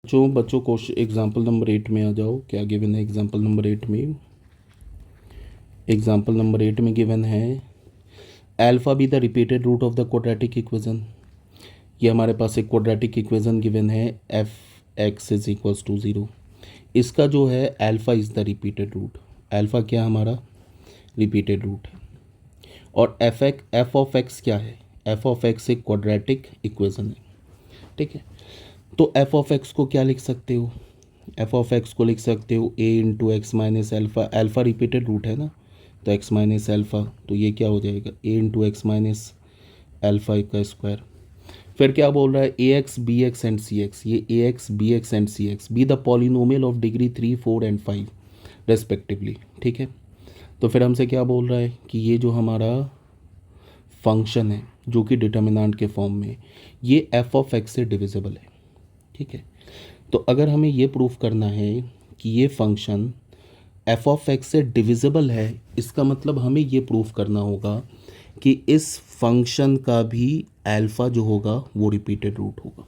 बच्चों question example number 8 में आ जाओ। क्या गिवन है एग्जाम्पल नंबर 8 में? एग्जाम्पल नंबर 8 में गिवन है alpha be the repeated root of the quadratic equation. ये हमारे पास एक क्वाड्रेटिक इक्वेशन गिवन है f x is equals to 0। इसका जो है alpha is the repeated root. Alpha क्या हमारा रिपीटेड रूट है। और एफ ऑफ एक्स क्या है? एफ ऑफ एक्स एक क्वाड्रेटिक इक्वेशन है, ठीक है। तो एफ ऑफ एक्स को क्या लिख सकते हो? एफ ऑफ एक्स को लिख सकते हो A into X minus alpha. Alpha repeated root है ना, तो एक्स माइनस एल्फ़ा, तो ये क्या हो जाएगा A into X minus alpha का स्क्वायर। फिर क्या बोल रहा है A X B X and C X. ये A X B X and C X be the polynomial of degree 3, 4 and 5 respectively, ठीक है। तो फिर हमसे क्या बोल रहा है कि ये जो हमारा फंक्शन है जो कि डिटर्मिनेंट के फॉर्म में, ये एफ ऑफ एक्स से डिविजिबल है, ठीक है। तो अगर हमें ये प्रूफ करना है कि ये फंक्शन एफ ऑफ एक्स से डिविजिबल है, इसका मतलब हमें ये प्रूफ करना होगा कि इस फंक्शन का भी अल्फ़ा जो होगा वो रिपीटेड रूट होगा।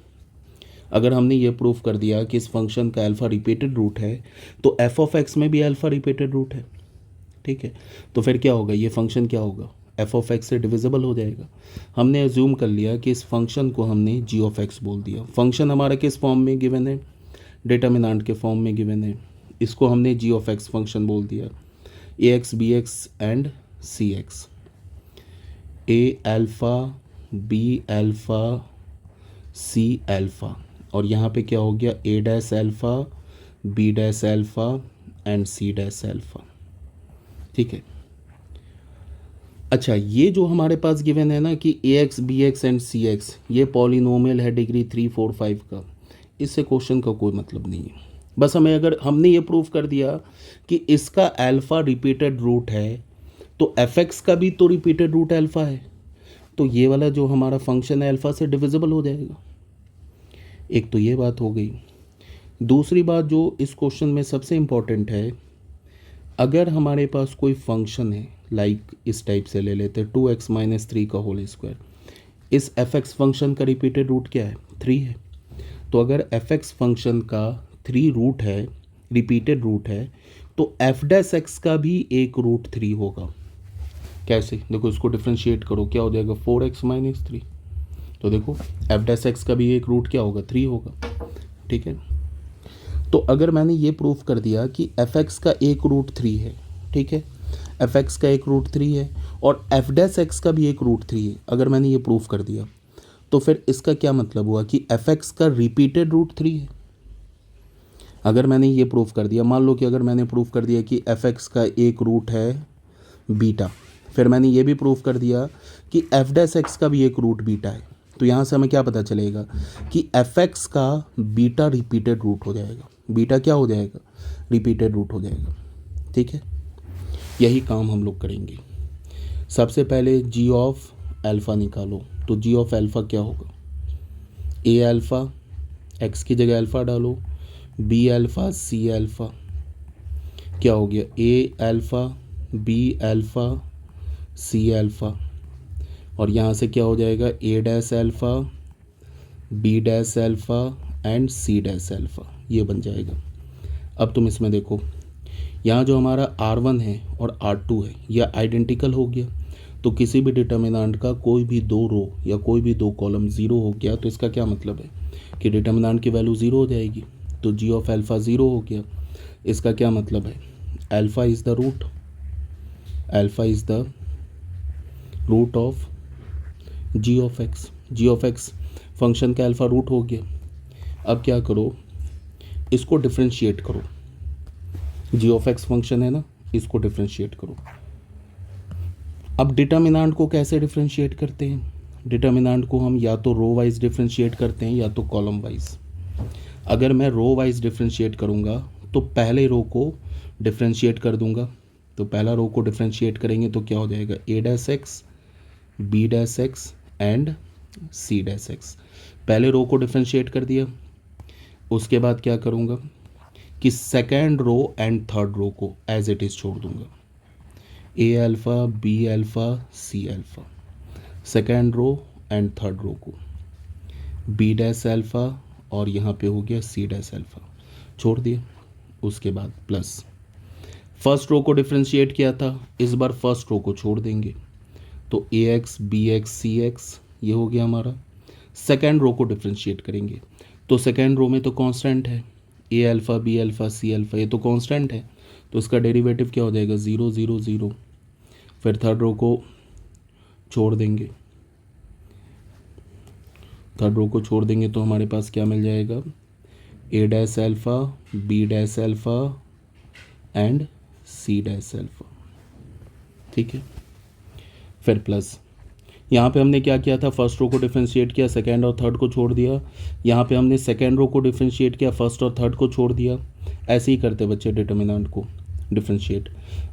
अगर हमने ये प्रूफ कर दिया कि इस फंक्शन का अल्फ़ा रिपीटेड रूट है, तो एफ ऑफ एक्स में भी अल्फ़ा रिपीटेड रूट है, ठीक है। तो फिर क्या होगा, ये फंक्शन क्या होगा, एफ ऑफ एक्स से डिविजिबल हो जाएगा। हमने एज्यूम कर लिया कि इस फंक्शन को हमने जी ऑफ एक्स बोल दिया। फंक्शन हमारा किस फॉर्म में गिवन है? डिटर्मिनेंट के फॉर्म में गिवन है। इसको हमने जी ऑफ एक्स फंक्शन बोल दिया। A X B X and C X, A alpha B alpha C alpha, और यहाँ पे क्या हो गया A dash alpha B dash alpha and C dash alpha, ठीक है। अच्छा, ये जो हमारे पास गिवन है ना कि A X B X and C X ये पॉलिनोमियल है डिग्री 3, 4, 5 का, इससे क्वेश्चन का कोई मतलब नहीं है। बस हमें अगर हमने ये प्रूफ कर दिया कि इसका अल्फ़ा रिपीटेड रूट है, तो एफ एक्स का भी तो रिपीटेड रूट अल्फ़ा है, तो ये वाला जो हमारा फंक्शन है अल्फ़ा से डिविजिबल हो जाएगा। एक तो ये बात हो गई। दूसरी बात जो इस क्वेश्चन में सबसे इम्पॉर्टेंट है, अगर हमारे पास कोई फंक्शन है लाइक इस टाइप से ले लेते 2x माइनस 3 का होल स्क्वायर, इस एफ एक्स फंक्शन का रिपीटेड रूट क्या है? 3 है। तो अगर एफ एक्स फंक्शन का 3 रूट है, रिपीटेड रूट है, तो एफ डैश एक्स का भी एक रूट 3 होगा। कैसे? देखो इसको डिफ्रेंशिएट करो, क्या हो जाएगा 4x माइनस 3। तो देखो एफ डैश एक्स का भी एक रूट क्या होगा 3 होगा, ठीक है। तो अगर मैंने ये प्रूफ कर दिया कि एफ एक्स का एक रूट 3 है, ठीक है, एफ एक्स का एक रूट 3 है और एफ डैश एक्स का भी एक रूट 3 है, अगर मैंने ये प्रूफ कर दिया, तो फिर इसका क्या मतलब हुआ कि एफ एक्स का रिपीटेड रूट 3 है। अगर मैंने ये प्रूफ कर दिया, मान लो कि अगर मैंने प्रूफ कर दिया कि एफ एक्स का एक रूट है बीटा, फिर मैंने ये भी प्रूफ कर दिया कि एफ डैश एक्स का भी एक रूट बीटा है, तो यहाँ से हमें क्या पता चलेगा कि एफ एक्स का बीटा रिपीटेड रूट हो जाएगा। बीटा क्या हो जाएगा? रिपीटेड रूट हो जाएगा, ठीक है। यही काम हम लोग करेंगे। सबसे पहले जी ऑफ अल्फ़ा निकालो, तो जी ऑफ अल्फ़ा क्या होगा? ए अल्फ़ा, एक्स की जगह अल्फ़ा डालो, बी अल्फ़ा सी अल्फ़ा, क्या हो गया A alpha B alpha C alpha, और यहाँ से क्या हो जाएगा A dash alpha B dash alpha and C dash alpha, ये बन जाएगा। अब तुम इसमें देखो, यहाँ जो हमारा R1 है और R2 है यह आइडेंटिकल हो गया, तो किसी भी डिटर्मिनेंट का कोई भी दो रो या कोई भी दो कॉलम ज़ीरो हो गया, तो इसका क्या मतलब है कि डिटर्मिनेंट की वैल्यू ज़ीरो हो जाएगी। तो जी ऑफ अल्फ़ा ज़ीरो हो गया, इसका क्या मतलब है? Alpha is the root, alpha is the root of g of x. G of x function का अल्फ़ा रूट हो गया। अब क्या करो, इसको डिफ्रेंशिएट करो। जी ऑफ एक्स फंक्शन है ना, इसको डिफ्रेंशिएट करो। अब डिटर्मिनेंट को कैसे डिफ्रेंशिएट करते हैं? डिटर्मिनेंट को हम या तो रो वाइज डिफ्रेंशिएट करते हैं या तो कॉलम वाइज। अगर मैं रो वाइज डिफ्रेंशिएट करूँगा तो पहले रो को डिफ्रेंशिएट कर दूंगा, तो पहला रो को डिफ्रेंशिएट करेंगे तो क्या हो जाएगा A dash X B dash X and C dash X. पहले रो को डिफ्रेंशिएट कर दिया, उसके बाद क्या करूँगा कि second row and third row को एज इट इज़ छोड़ दूंगा। A alpha B alpha C alpha, second row and third row को बी डैश अल्फ़ा और यहाँ पे हो गया सी डैश अल्फ़ा, छोड़ दिया। उसके बाद प्लस फर्स्ट रो को डिफ्रेंशिएट किया था, इस बार फर्स्ट रो को छोड़ देंगे, तो ए एक्स बी एक्स सी एक्स ये हो गया हमारा। सेकेंड रो को डिफ्रेंशिएट करेंगे, तो सेकेंड रो में तो कांस्टेंट है, A alpha B alpha C alpha, ये तो कांस्टेंट है, तो इसका डेरिवेटिव क्या हो जाएगा, 0 0 0। फिर थर्ड रो को छोड़ देंगे, थर्ड रो को छोड़ देंगे तो हमारे पास क्या मिल जाएगा, A dash alpha B dash alpha and C dash alpha. ठीक है, फिर प्लस यहाँ पे हमने क्या किया था, फर्स्ट रो को डिफरेंशिएट किया, सेकेंड और थर्ड को छोड़ दिया। यहाँ पे हमने सेकेंड रो को डिफरेंशिएट किया, फर्स्ट और थर्ड को छोड़ दिया। ऐसे ही करते बच्चे डिटर्मिनेंट को डिफरेंशिएट।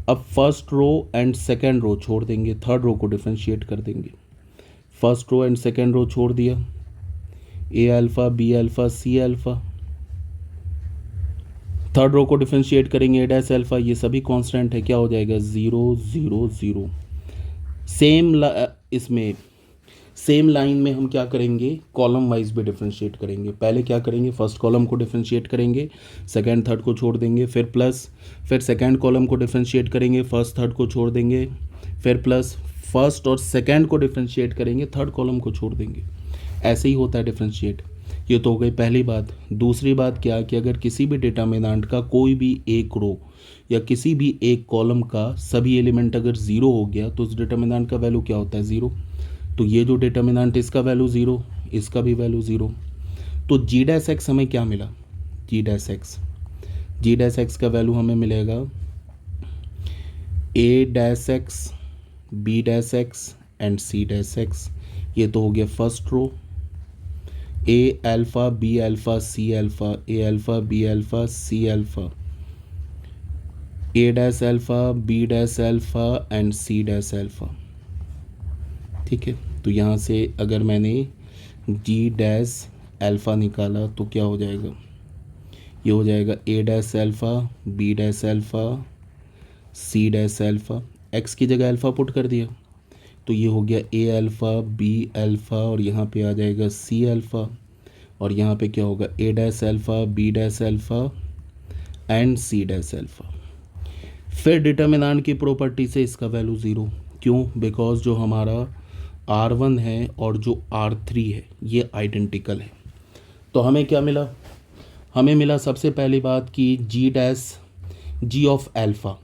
अब first row and second row छोड़ देंगे, थर्ड रो को डिफरेंशिएट कर देंगे। First row and second row छोड़ दिया, A alpha B alpha C alpha. Third row को डिफरेंशिएट करेंगे, ए डैश अल्फ़ा, ये सभी कांस्टेंट है, क्या हो जाएगा 0 0 0। इसमें सेम लाइन में हम क्या करेंगे, कॉलम वाइज भी डिफरेंशिएट करेंगे। पहले क्या करेंगे, फर्स्ट कॉलम को डिफरेंशिएट करेंगे, सेकंड थर्ड को छोड़ देंगे, फिर प्लस, फिर सेकंड कॉलम को डिफरेंशिएट करेंगे, फर्स्ट थर्ड को छोड़ देंगे, फिर प्लस, फर्स्ट और सेकंड को डिफरेंशिएट करेंगे, थर्ड कॉलम को छोड़ देंगे। ऐसे ही होता है डिफरेंशिएट। ये तो हो गई पहली बात। दूसरी बात क्या कि अगर किसी भी डिटर्मिनेंट का कोई भी एक रो या किसी भी एक कॉलम का सभी एलिमेंट अगर ज़ीरो हो गया तो उस डिटर्मिनेंट का वैल्यू क्या होता है, ज़ीरो। तो ये जो डिटर्मिनेंट इसका वैल्यू ज़ीरो, इसका भी वैल्यू ज़ीरो। तो जी डैश एक्स हमें क्या मिला, जी डैश एक्स का वैल्यू हमें मिलेगा A dash X B dash X and C dash X. ये तो हो गया first row, A alpha B alpha C alpha, A alpha B alpha C alpha, A dash alpha B dash alpha and C dash alpha. ठीक है, तो यहाँ से अगर मैंने जी डैश अल्फ़ा निकाला तो क्या हो जाएगा, ये हो जाएगा A dash alpha B dash alpha C dash alpha. X की जगह अल्फ़ा पुट कर दिया तो ये हो गया ए अल्फ़ा बी अल्फ़ा और यहाँ पे आ जाएगा सी अल्फ़ा, और यहाँ पे क्या होगा A dash alpha B dash alpha and C dash alpha. फिर डिटर्मिनेंट की प्रॉपर्टी से इसका वैल्यू ज़ीरो, क्यों, बिकॉज जो हमारा R1 है और जो R3 है ये आइडेंटिकल है। तो हमें क्या मिला, हमें मिला सबसे पहली बात कि G dash G of alpha,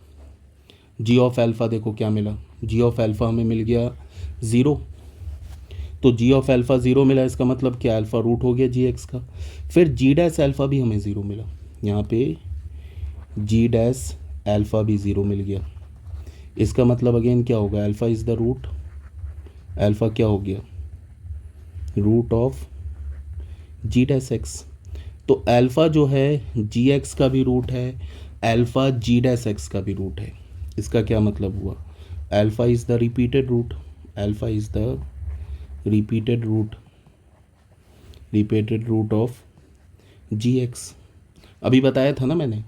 G of alpha देखो क्या मिला, जी ऑफ अल्फ़ा हमें मिल गया ज़ीरो। तो जी ऑफ अल्फ़ा ज़ीरो मिला, इसका मतलब क्या, अल्फ़ा रूट हो गया जी एक्स का। फिर जी डैश अल्फ़ा भी हमें ज़ीरो मिला, यहाँ पे जी डैश अल्फ़ा भी ज़ीरो मिल गया। इसका मतलब अगेन क्या होगा, alpha is the root, alpha क्या हो गया, root of g dash x. तो अल्फ़ा जो है जी एक्स का भी रूट है, अल्फ़ा जी डैश एक्स का भी रूट है। इसका क्या मतलब हुआ, alpha is the repeated root, alpha is the repeated root of g x. अभी बताया था ना मैंने,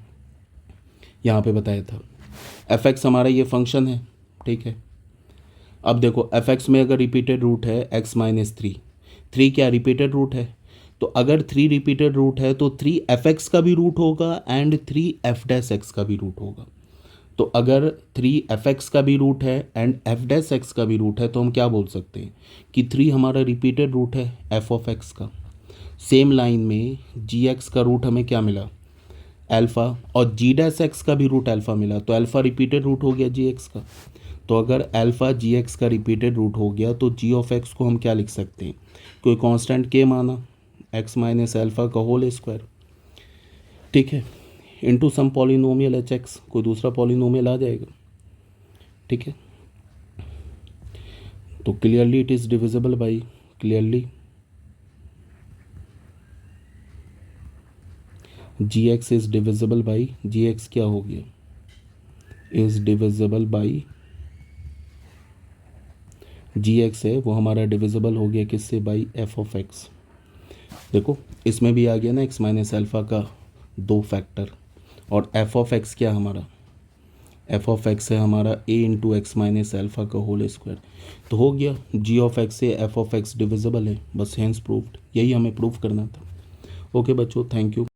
यहाँ पे बताया था एफ एक्स हमारा ये फंक्शन है, ठीक है। अब देखो एफ एक्स में अगर रिपीटेड रूट है एक्स माइनस थ्री, थ्री क्या रिपीटेड रूट है, तो अगर थ्री रिपीटेड रूट है तो थ्री एफ एक्स का भी रूट होगा and three F dash X का भी रूट होगा। तो अगर थ्री एफ एक्स का भी रूट है एंड एफ डैश एक्स का भी रूट है तो हम क्या बोल सकते हैं कि थ्री हमारा रिपीटेड रूट है एफ ऑफ एक्स का। सेम लाइन में जी एक्स का रूट हमें क्या मिला, अल्फ़ा, और जी डैश एक्स का भी रूट अल्फ़ा मिला, तो अल्फ़ा रिपीटेड रूट हो गया जी एक्स का। तो अगर अल्फ़ा जी एक्स का रिपीटेड रूट हो गया तो जी ऑफ एक्स को हम क्या लिख सकते हैं, कोई कांस्टेंट के माना, एक्स माइनस अल्फ़ा का होल स्क्वायर, ठीक है, into some polynomial h x, कोई दूसरा पॉलिनोमियल आ जाएगा, ठीक है। तो clearly it is divisible by, clearly g x is divisible by, g x क्या हो गया, is divisible by g x है वो हमारा डिविजिबल हो गया किससे, बाई एफ ऑफ एक्स। देखो इसमें भी आ गया ना एक्स माइनस अल्फ़ा का दो फैक्टर, और एफ ऑफ एक्स क्या हमारा, एफ ऑफ एक्स है हमारा ए इंटू एक्स माइनस अल्फ़ा का होल स्क्वायर। तो हो गया जी ऑफ एक्स से एफ ऑफ एक्स डिविजिबल है, बस हैंस प्रूव्ड, यही हमें प्रूव करना था। ओके बच्चों, थैंक यू।